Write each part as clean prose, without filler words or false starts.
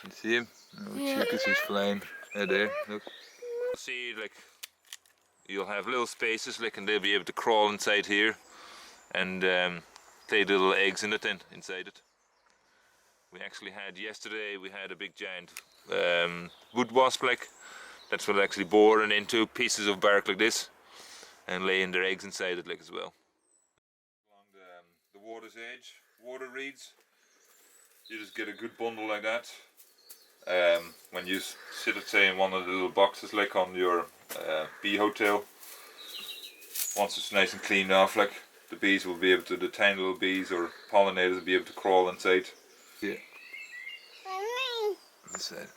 You see him? Oh, chickens, he's flying. There, look. See, like, you'll have little spaces, like, and they'll be able to crawl inside here and lay little eggs in it then, inside it. We actually had, yesterday, we had a big giant wood wasp, like, that's what actually boring into pieces of bark like this and laying their eggs inside it, like, as well. Along the water's edge, water reeds, you just get a good bundle like that. When you sit it, say, in one of the little boxes, like on your bee hotel, once it's nice and cleaned off, like, the bees will be able to, the tiny little bees or pollinators will be able to crawl inside. Yeah. Inside.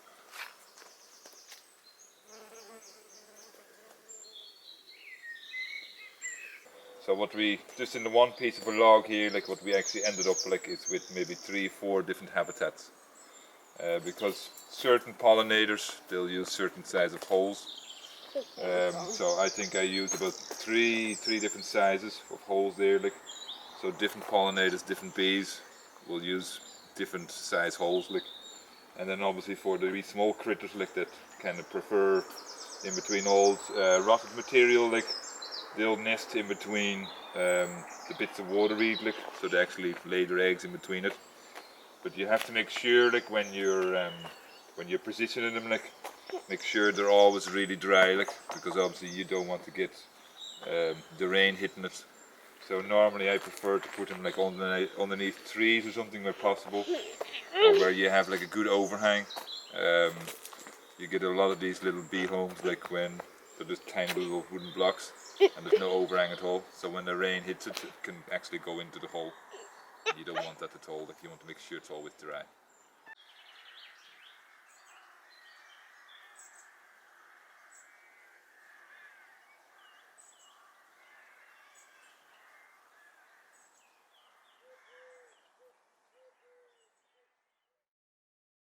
So what we, just in the one piece of a log here, like what we actually ended up like is with maybe 3-4 different habitats. Because certain pollinators, they'll use certain size of holes. So I think I used about three different sizes of holes there, like, so different pollinators, different bees will use different size holes, like. And then obviously for the wee small critters, like, that kind of prefer in between old rotted material, like, they'll nest in between the bits of water reed, like, so they actually lay their eggs in between it. But you have to make sure, like, when you're positioning them, like, make sure they're always really dry, like, because obviously you don't want to get the rain hitting it. So normally I prefer to put them like underneath trees or something where possible, or where you have like a good overhang. You get a lot of these little bee homes, like, when they're just tiny little wooden blocks and there's no overhang at all. So when the rain hits it, it can actually go into the hole. You don't want that at all. Like, you want to make sure it's always dry.